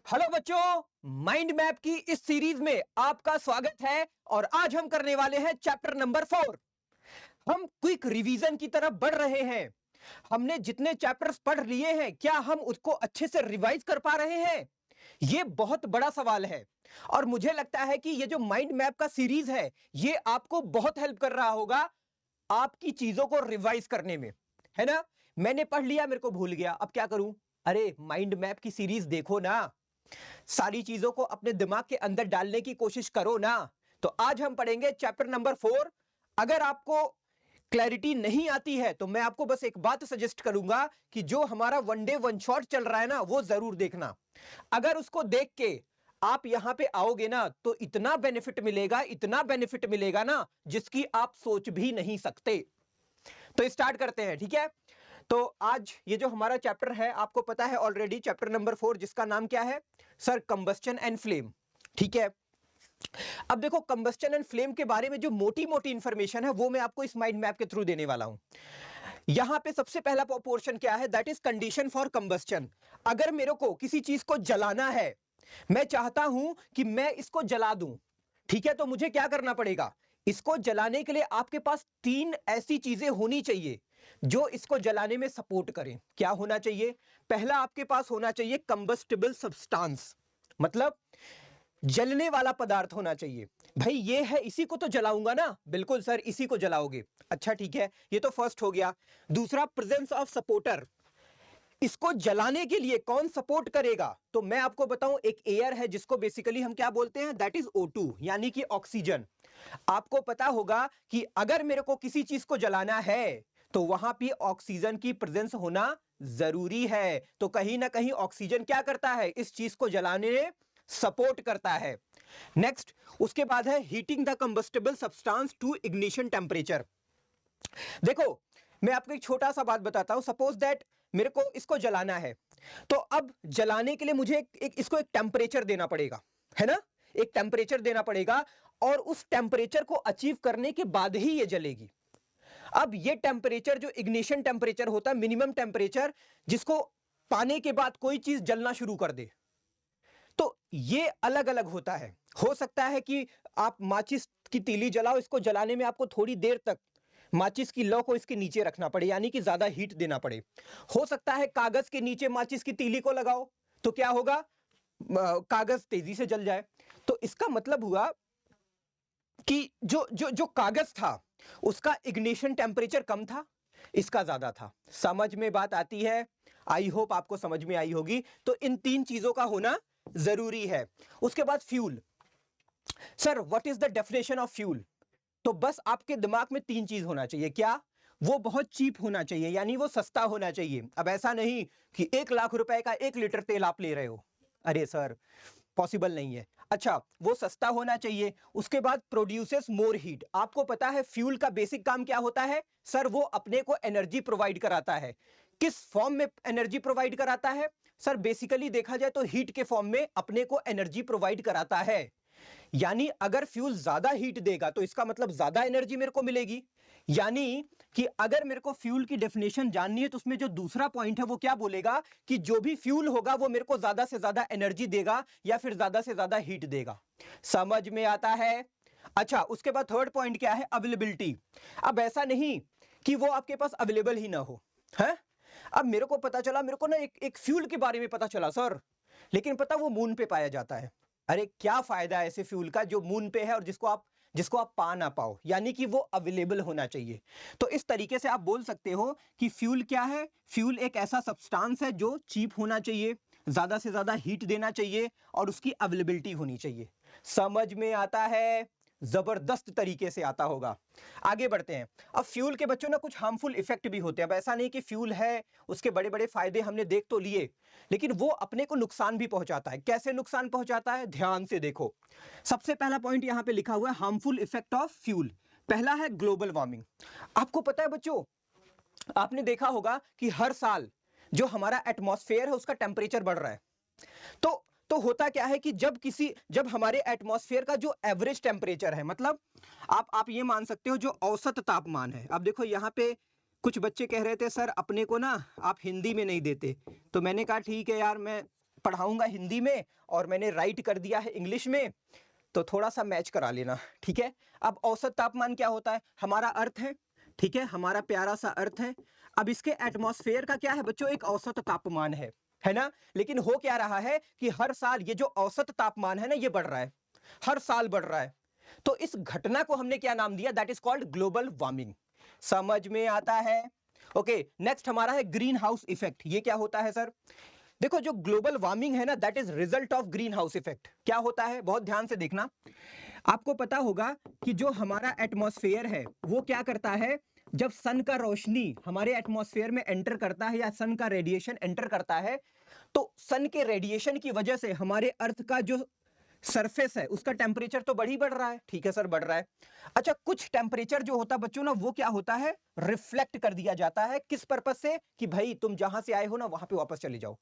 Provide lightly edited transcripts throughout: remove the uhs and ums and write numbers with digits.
Hello बच्चों, mind map की इस सीरीज में आपका स्वागत है। और आज हम करने वाले हैं चैप्टर नंबर 4। हम क्विक रिवीजन की तरफ बढ़ रहे हैं। हमने जितने चैप्टर्स पढ़ लिए हैं, क्या हम उसको अच्छे से रिवाइज कर पा रहे हैं? यह बहुत बड़ा सवाल है। और मुझे लगता है कि यह जो माइंड मैप का सीरीज है, यह आपको बहुत हेल्प कर रहा होगा आपकी चीजों को रिवाइज करने में, है ना? मैंने पढ़ लिया, मेरे को भूल गया, अब क्या करूं? अरे माइंड मैप की सीरीज देखो ना, सारी चीजों को अपने दिमाग के अंदर डालने की कोशिश करो ना। तो आज हम पढ़ेंगे चैप्टर नंबर 4। अगर आपको क्लैरिटी नहीं आती है तो मैं आपको बस एक बात सजेस्ट करूंगा कि जो हमारा वन डे वन शॉट चल रहा है ना, वो जरूर देखना। अगर उसको देख के आप यहां पे आओगे ना, तो इतना बेनिफिट मिलेगा, इतना बेनिफिट मिलेगा ना, जिसकी आप सोच भी नहीं सकते। तो स्टार्ट करते हैं, ठीक है? तो आज ये जो हमारा चैप्टर है, आपको पता है ऑलरेडी, चैप्टर नंबर 4, जिसका नाम क्या है सर? Combustion and flame. ठीक है, अब देखो, कंबस्टन एंड फ्लेम के बारे में जो मोटी मोटी इंफॉर्मेशन है, वो मैं आपको इस माइंड मैप के थ्रू देने वाला हूं। यहां पे सबसे पहला पोर्शन क्या है? That is condition for combustion. अगर मेरे को किसी चीज को जलाना है, मैं चाहता हूं कि मैं इसको जला दूं, ठीक है? तो मुझे क्या करना पड़ेगा? इसको जलाने के लिए आपके पास 3 ऐसी चीजें होनी चाहिए जो इसको जलाने में सपोर्ट करें। क्या होना चाहिए? पहला, आपके पास होना चाहिए कंबस्टिबल सब्सटेंस, मतलब जलने वाला पदार्थ होना चाहिए। भाई ये है, इसी को तो जलाऊंगा ना। बिल्कुल सर, इसी को जलाओगे। अच्छा ठीक है, ये तो फर्स्ट हो गया। दूसरा, प्रेजेंस ऑफ सपोर्टर। इसको जलाने के लिए कौन सपोर्ट करेगा? तो मैं आपको बताऊं, एक एयर है जिसको बेसिकली हम क्या बोलते हैं? दैट इज O2, यानी कि ऑक्सीजन। आपको पता होगा कि अगर मेरे को किसी चीज को जलाना है तो वहां पे ऑक्सीजन की प्रेजेंस होना जरूरी है। तो कहीं ना कहीं ऑक्सीजन क्या करता है? इस चीज को जलाने में सपोर्ट करता है। नेक्स्ट, उसके बाद है heating the combustible substance to ignition temperature. देखो, मैं आपको एक छोटा सा बात बताता हूं। सपोज दैट मेरे को इसको जलाना है, तो अब जलाने के लिए मुझे इसको एक टेम्परेचर देना पड़ेगा, है ना? एक टेम्परेचर देना पड़ेगा, और उस टेम्परेचर को अचीव करने के बाद ही ये जलेगी। अब ये टेम्परेचर जो इग्निशन टेम्परेचर होता है, मिनिमम टेम्परेचर जिसको पाने के बाद कोई चीज जलना शुरू कर दे, तो ये अलग अलग होता है। हो सकता है कि आप माचिस की तीली जलाओ, इसको जलाने में आपको थोड़ी देर तक माचिस की लौ को इसके नीचे रखना पड़े, यानी कि ज्यादा हीट देना पड़े। हो सकता है कागज के नीचे माचिस की तीली को लगाओ, तो क्या होगा? कागज तेजी से जल जाए। तो इसका मतलब हुआ कि जो जो जो कागज था, उसका इग्निशन टेम्परेचर कम था, इसका ज्यादा था। समझ में बात आती है? आई होप आपको समझ में आई होगी। तो इन 3 चीजों का होना जरूरी है। उसके बाद fuel. Sir, what is the definition of fuel? तो बस आपके दिमाग में 3 चीज होना चाहिए। क्या? वो बहुत चीप होना चाहिए, यानी वो सस्ता होना चाहिए। अब ऐसा नहीं कि 1 लाख रुपए का 1 लीटर तेल आप ले रहे हो। अरे सर, पॉसिबल नहीं है। अच्छा, वो सस्ता होना चाहिए। उसके बाद प्रोड्यूसेस मोर हीट। आपको पता है फ्यूल का बेसिक काम क्या होता है? सर, वो अपने को एनर्जी प्रोवाइड कराता है। किस फॉर्म में एनर्जी प्रोवाइड कराता है? सर, बेसिकली देखा जाए तो हीट के फॉर्म में अपने को एनर्जी प्रोवाइड कराता है। यानी अगर फ्यूल ज्यादा हीट देगा तो इसका मतलब ज्यादा एनर्जी मेरे को मिलेगी। यानी कि अगर मेरे को फ्यूल की डेफिनेशन जाननी है, तो उसमें जो दूसरा पॉइंट है वो क्या बोलेगा कि जो भी फ्यूल होगा वो मेरे को ज्यादा से ज्यादा एनर्जी देगा या फिर ज्यादा से ज्यादा हीट देगा। समझ में आता है? अच्छा, उसके बाद थर्ड पॉइंट क्या है? अवेलेबिलिटी। अब ऐसा नहीं कि वो आपके पास अवेलेबल ही ना हो, है? अब मेरे को पता चला, मेरे को ना एक फ्यूल के बारे में पता चला सर, लेकिन पता वो मून पे पाया जाता है। अरे क्या फायदा है ऐसे फ्यूल का जो मून पे है और जिसको आप पा ना पाओ? यानी कि वो अवेलेबल होना चाहिए। तो इस तरीके से आप बोल सकते हो कि फ्यूल क्या है? फ्यूल एक ऐसा सब्सटेंस है जो चीप होना चाहिए, ज्यादा से ज्यादा हीट देना चाहिए, और उसकी अवेलेबिलिटी होनी चाहिए। समझ में आता है? जबरदस्त तरीके से आता होगा। आगे बढ़ते हैं। अब फ्यूल के बच्चों ना कुछ हार्मफुल इफेक्ट भी होते हैं। अब ऐसा नहीं कि फ्यूल है, उसके बड़े बड़े फायदे हमने देख तो लिए, लेकिन वो अपने को नुकसान भी पहुंचाता है। कैसे नुकसान पहुंचाता है? ध्यान से देखो। सबसे पहला पॉइंट यहां पे लिखा हुआ है, हार्मफुल इफेक्ट ऑफ फ्यूल। पहला है ग्लोबल वार्मिंग। आपको पता है बच्चों, आपने देखा होगा कि हर साल जो हमारा एटमॉस्फेयर है उसका टेम्परेचर बढ़ रहा है। तो होता क्या है कि जब हमारे एटमॉस्फेयर का जो एवरेज टेम्परेचर है, मतलब आप ये मान सकते हो जो औसत तापमान है। अब देखो, यहां पे कुछ बच्चे कह रहे थे सर अपने को ना आप हिंदी में नहीं देते, तो मैंने कहा ठीक है यार, मैं पढ़ाऊंगा हिंदी में और मैंने राइट कर दिया है इंग्लिश में, तो थोड़ा सा मैच करा लेना, ठीक है। अब औसत तापमान क्या होता है, हमारा अर्थ है, ठीक है, हमारा प्यारा सा अर्थ है। अब इसके एटमॉस्फेयर का क्या है बच्चों, एक औसत तापमान है ना। लेकिन हो क्या रहा है कि हर साल ये जो औसत तापमान है ना, ये बढ़ रहा है, हर साल बढ़ रहा है। तो इस घटना को हमने क्या नाम दिया, that is called global warming. समझ में आता है? ओके, नेक्स्ट हमारा है ग्रीन हाउस इफेक्ट। ये क्या होता है सर? देखो, जो ग्लोबल वार्मिंग है ना, that is result of green house effect. क्या होता है, बहुत ध्यान से देखना। आपको पता होगा कि जो हमारा एटमॉस्फेयर है वो क्या करता है, जब सन का रोशनी हमारे एटमॉस्फेयर में एंटर करता है या सन का रेडिएशन एंटर करता है, तो सन के रेडिएशन की वजह से हमारे अर्थ का जो सरफेस है उसका टेम्परेचर तो बढ़ रहा है, ठीक है सर, बढ़ रहा है। अच्छा, कुछ टेम्परेचर जो होता है बच्चों ना, वो क्या होता है, रिफ्लेक्ट कर दिया जाता है। किस पर्पस से, कि भाई तुम जहां से आए हो ना वहां पे वापस चले जाओ।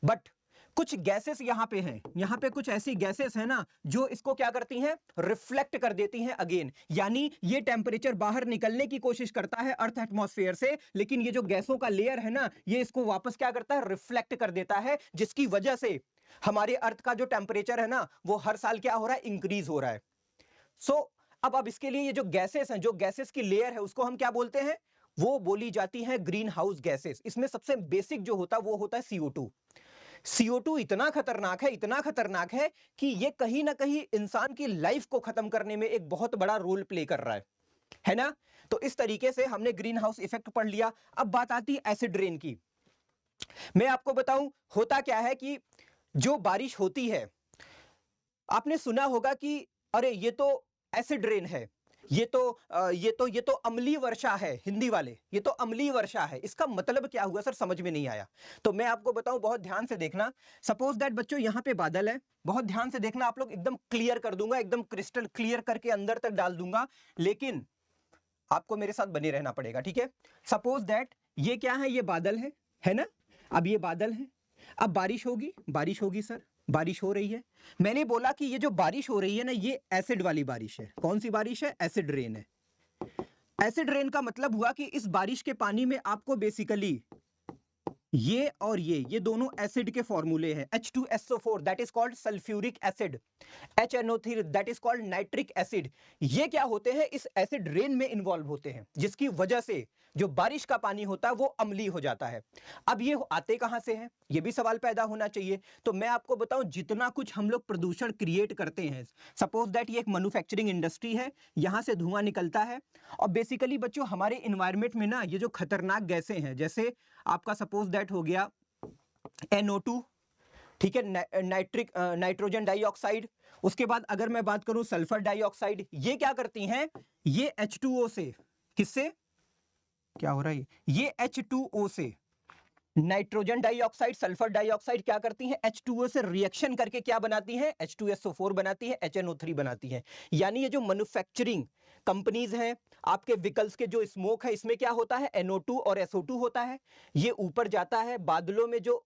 बट कुछ गैसेस यहां पे हैं, यहां पे कुछ ऐसी गैसेस हैं ना जो इसको क्या करती हैं, रिफ्लेक्ट कर देती हैं अगेन। यानी ये टेम्परेचर बाहर निकलने की कोशिश करता है अर्थ एटमॉस्फेयर से, लेकिन ये जो गैसों का लेयर है ना, ये इसको वापस क्या करता है, रिफ्लेक्ट कर देता है, जिसकी वजह से हमारे अर्थ का जो टेम्परेचर है ना, वो हर साल क्या हो रहा है, इंक्रीज हो रहा है। सो अब इसके लिए ये जो गैसेस हैं, जो गैसेस की लेयर है, उसको हम क्या बोलते हैं, वो बोली जाती है ग्रीन हाउस गैसेस। इसमें सबसे बेसिक जो होता है वो होता है CO2। CO2 इतना खतरनाक है, इतना खतरनाक है कि ये कहीं ना कहीं इंसान की लाइफ को खत्म करने में एक बहुत बड़ा रोल प्ले कर रहा है ना। तो इस तरीके से हमने ग्रीन हाउस इफेक्ट पढ़ लिया। अब बात आती है एसिड रेन की। मैं आपको बताऊं, होता क्या है कि जो बारिश होती है, आपने सुना होगा कि अरे ये तो एसिड रेन है, ये तो अम्लीय वर्षा है, हिंदी वाले, ये तो अम्लीय वर्षा है। इसका मतलब क्या हुआ सर, समझ में नहीं आया। तो मैं आपको बताऊं, बहुत ध्यान से देखना। सपोज दैट बच्चों यहां पे बादल है, बहुत ध्यान से देखना, आप लोग एकदम क्लियर कर दूंगा, एकदम क्रिस्टल क्लियर करके अंदर तक डाल दूंगा, लेकिन आपको मेरे साथ बने रहना पड़ेगा, ठीक है। सपोज दैट ये क्या है, ये बादल है ना। अब ये बादल है, अब बारिश होगी, बारिश होगी सर, बारिश हो रही है। मैंने बोला कि ये जो बारिश हो रही है ना, ये एसिड वाली बारिश है। कौन सी बारिश है, एसिड रेन है। एसिड रेन का मतलब हुआ कि इस बारिश के पानी में आपको बेसिकली ये और ये दोनों एसिड के फॉर्मूले हैं। H2SO4 that is called sulphuric acid, HNO3 that is called nitric acid. ये क्या होते हैं, इस एसिड रेन में इन्वॉल्व होते हैं, जिसकी वजह से जो बारिश का पानी होता है वो अम्लीय हो जाता है। अब ये आते कहां से हैं, ये भी सवाल पैदा होना चाहिए। तो मैं आपको बताऊं, जितना कुछ हम लोग प्रदूषण क्रिएट करते हैं, सपोज दैट ये एक मैन्युफैक्चरिंग इंडस्ट्री है, यहां से धुआं निकलता है, और बेसिकली बच्चों हमारे इन्वायरमेंट में ना ये जो खतरनाक गैसें हैं, जैसे आपका सपोज दैट हो गया NO2, ठीक है, नाइट्रोजन डाइऑक्साइड। उसके बाद अगर मैं बात करूं सल्फर डाइऑक्साइड, ये क्या करती हैं, ये H2O से, किससे, क्या हो रहा है, ये H2O से, नाइट्रोजन डाइऑक्साइड, सल्फर डाइऑक्साइड क्या करती हैं, H2O से रिएक्शन करके क्या बनाती हैं, H2SO4 बनाती है, HNO3 बनाती है। यानी ये जो मैन्युफैक्चरिंग कंपनीज हैं, आपके व्हीकल्स के जो स्मोक है, इसमें क्या होता है, NO2 और SO2 होता है। ये ऊपर जाता है, बादलों में जो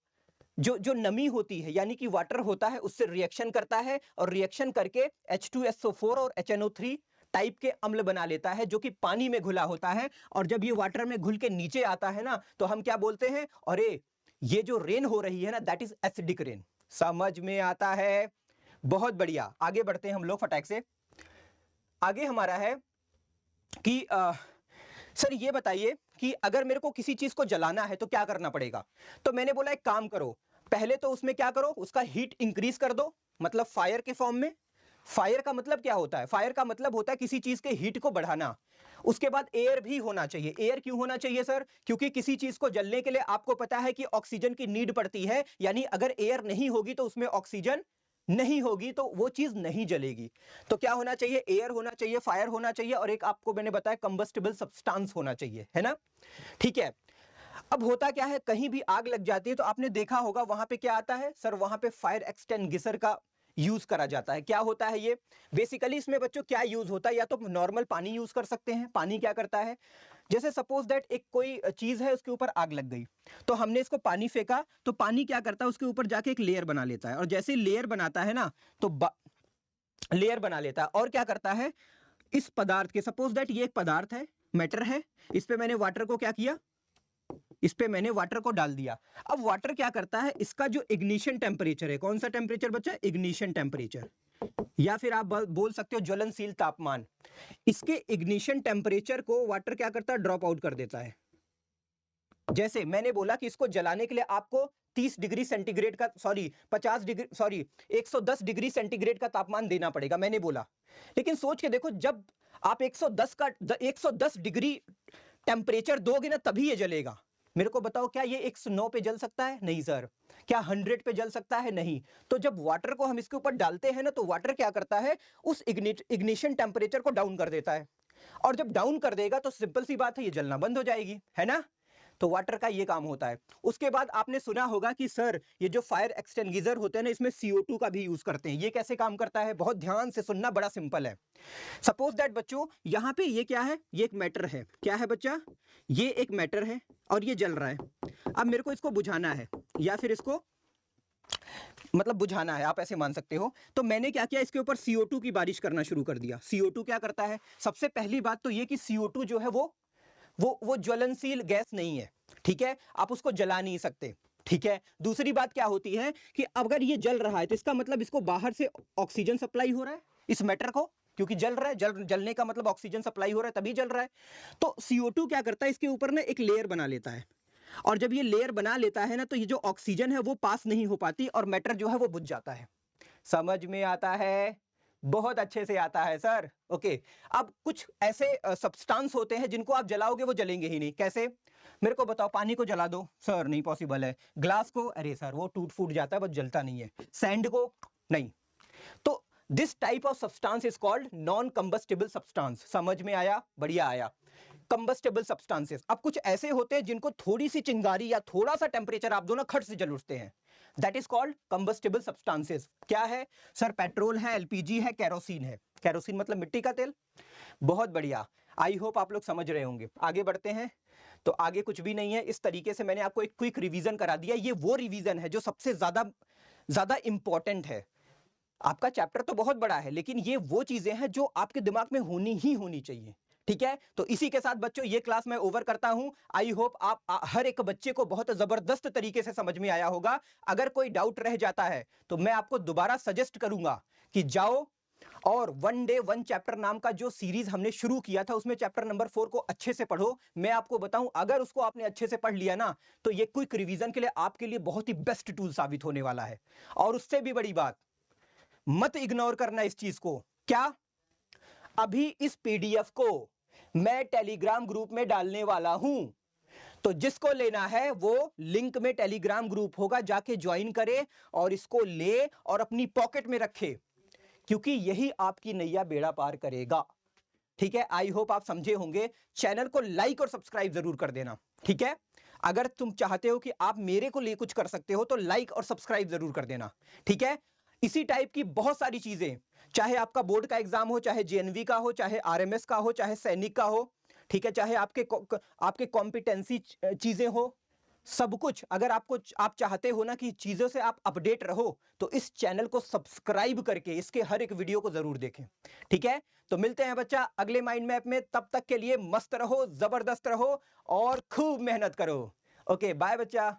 जो जो नमी होती है, यानी कि वाटर होता है, उससे रिएक्शन करता है, और रिएक्शन करके H2SO4 और HNO3 टाइप के अम्ल बना लेता है, जो कि पानी में घुला होता है। और जब ये वाटर में घुल के नीचे आता है ना, तो हम क्या बोलते हैं, अरे ये जो रेन हो रही है ना, दैट इज एसिडिक रेन। समझ में आता है? बहुत बढ़िया, आगे बढ़ते हैं हम लोग फटाक से। आगे हमारा है कि सर ये बताइए कि अगर मेरे को किसी चीज को जलाना है तो क्या करना पड़ेगा। तो मैंने बोला एक काम करो, पहले तो उसमें क्या करो, उसका हीट इंक्रीज कर दो, मतलब फायर के फॉर्म में। फायर का मतलब क्या होता है, फायर का मतलब होता है किसी चीज के हीट को बढ़ाना। उसके बाद एयर भी होना चाहिए। एयर क्यों होना चाहिए सर, क्योंकि किसी चीज को जलने के लिए आपको पता है कि ऑक्सीजन की नीड पड़ती है, यानी अगर एयर नहीं होगी तो उसमें ऑक्सीजन नहीं होगी, तो वो चीज नहीं जलेगी। तो क्या होना चाहिए, एयर होना चाहिए, फायर होना चाहिए, और एक आपको मैंने बताया कंबस्टिबल सब्सटेंस होना चाहिए, है ना। ठीक है। अब होता क्या है, कहीं भी आग लग जाती है तो आपने देखा होगा वहां पे क्या आता है सर, वहां पे फायर एक्सटिंग्विशर का यूज करा जाता है। क्या होता है ये, बेसिकली इसमें बच्चों क्या यूज होता है, या तो नॉर्मल पानी यूज कर सकते हैं। पानी क्या करता है, जैसे सपोज दैट एक कोई चीज है, उसके ऊपर आग लग गई, तो हमने इसको पानी फेंका, तो पानी क्या करता है, उसके ऊपर जाके एक लेयर बना लेता है, और जैसे लेयर बनाता है ना, तो लेयर बना लेता है, और क्या करता है, इस पदार्थ के, सपोज दैट ये एक पदार्थ है, मैटर है, इस पे मैंने वाटर को क्या किया, इस पे मैंने वाटर को डाल दिया। अब वाटर क्या करता है, इसका जो इग्निशन टेम्परेचर है, कौन सा टेम्परेचर बच्चा, इग्निशन टेम्परेचर, या फिर आप बोल सकते हो ज्वलनशील तापमान, इसके इग्निशन टेम्परेचर को वाटर क्या करता है, ड्रॉप आउट कर देता है। जैसे मैंने बोला कि इसको जलाने के लिए आपको 30 डिग्री सेंटीग्रेड का 110 डिग्री सेंटीग्रेड का तापमान देना पड़ेगा, मैंने बोला। लेकिन सोच के देखो, जब आप 110 डिग्री टेम्परेचर दोगे ना, तभी ये जलेगा। मेरे को बताओ, क्या ये 109 पे जल सकता है? नहीं सर। क्या 100 पे जल सकता है? नहीं। तो जब वाटर को हम इसके ऊपर डालते हैं ना, तो वाटर क्या करता है, उस इग्निशन टेम्परेचर को डाउन कर देता है। और जब डाउन कर देगा तो सिंपल सी बात है, ये जलना बंद हो जाएगी, है ना। तो वाटर का ये काम होता है। उसके बाद आपने सुना होगा कि सर ये जो फायर एक्सटिंग्विशर होते हैं ना, इसमें CO2 का भी यूज करते हैं। ये कैसे काम करता है, बहुत ध्यान से सुनना, बड़ा सिंपल है। सपोज दैट बच्चों, यहां पे ये क्या है, ये एक मैटर है। क्या है बच्चा, ये एक मैटर है और ये जल रहा है। अब मेरे को इसको बुझाना है, या फिर इसको मतलब बुझाना है, आप ऐसे मान सकते हो। तो मैंने क्या किया, इसके ऊपर CO2 की बारिश करना शुरू कर दिया। CO2 क्या करता है, सबसे पहली बात तो ये कि CO2 जो है वो ज्वलनशील गैस नहीं है, ठीक है, आप उसको जला नहीं सकते, ठीक है। दूसरी बात क्या होती है कि अगर ये जल रहा है तो इसका मतलब इसको बाहर से ऑक्सीजन सप्लाई हो रहा है इस मैटर को, क्योंकि जल रहा है, जलने का मतलब ऑक्सीजन सप्लाई हो रहा है, तभी जल रहा है। तो CO2 क्या करता है, इसके ऊपर ना एक लेयर बना लेता है, और जब ये लेयर बना लेता है ना, तो ये जो ऑक्सीजन है वो पास नहीं हो पाती और मैटर जो है वो बुझ जाता है। समझ में आता है? बहुत अच्छे से आता है सर। ओके, अब कुछ ऐसे सब्सटेंस होते हैं जिनको आप जलाओगे वो जलेंगे ही नहीं। कैसे, मेरे को बताओ। पानी को जला दो, सर नहीं पॉसिबल है। ग्लास को, अरे सर वो टूट फूट जाता है, बस जलता नहीं है। सैंड को, नहीं। तो this type of substance is called non combustible substance. समझ में आया? बढ़िया आया। Combustible substances. अब कुछ ऐसे होते हैं जिनको थोड़ी सी चिंगारी या थोड़ा सा टेम्परेचर आप दो ना, खट से जल उठते हैं। That is called combustible substances. क्या है सर? पेट्रोल है, LPG है, केरोसिन है। केरोसिन मतलब मिट्टी का तेल। बहुत बढ़िया, आई होप आप लोग समझ रहे होंगे। आगे बढ़ते हैं। तो आगे कुछ भी नहीं है, इस तरीके से मैंने आपको एक क्विक रिवीजन करा दिया। ये वो रिवीजन है जो सबसे ज्यादा इंपॉर्टेंट है। आपका चैप्टर तो बहुत बड़ा है, लेकिन ये वो चीजें हैं जो आपके दिमाग में होनी ही होनी चाहिए, ठीक है। तो इसी के साथ बच्चों ये क्लास मैं ओवर करता हूं। आई होप आप हर एक बच्चे को बहुत जबरदस्त तरीके से समझ में आया होगा। अगर कोई डाउट रह जाता है तो मैं आपको दोबारा सजेस्ट करूंगा कि जाओ और 1 डे 1 चैप्टर नाम का जो सीरीज हमने शुरू किया था, उसमें चैप्टर नंबर 4 को अच्छे से पढ़ो। मैं आपको बताऊं, अगर उसको आपने अच्छे से पढ़ लिया ना, तो ये क्विक रिवीजन के लिए आपके लिए बहुत ही बेस्ट टूल साबित होने वाला है। और उससे भी बड़ी बात, मत इग्नोर करना इस चीज को। क्या? अभी इस PDF को मैं टेलीग्राम ग्रुप में डालने वाला हूं, तो जिसको लेना है वो लिंक में टेलीग्राम ग्रुप होगा, जाके ज्वाइन करे और इसको ले और अपनी पॉकेट में रखे, क्योंकि यही आपकी नैया बेड़ा पार करेगा, ठीक है। आई होप आप समझे होंगे। चैनल को लाइक और सब्सक्राइब जरूर कर देना, ठीक है। अगर तुम चाहते हो कि आप मेरे को लिए कुछ कर सकते हो तो लाइक और सब्सक्राइब जरूर कर देना, ठीक है। इसी टाइप की बहुत सारी चीजें, चाहे आपका बोर्ड का एग्जाम हो, चाहे JNV का हो, चाहे RMS का हो, चाहे सैनिक का हो, ठीक है, चाहे आपके कॉम्पिटेंसी चीजें हो, सब कुछ अगर आप चाहते हो ना कि चीजों से आप अपडेट रहो, तो इस चैनल को सब्सक्राइब करके इसके हर एक वीडियो को जरूर देखें, ठीक है। तो मिलते हैं बच्चा अगले माइंड मैप में। तब तक के लिए मस्त रहो, जबरदस्त रहो और खूब मेहनत करो। ओके, बाय बच्चा।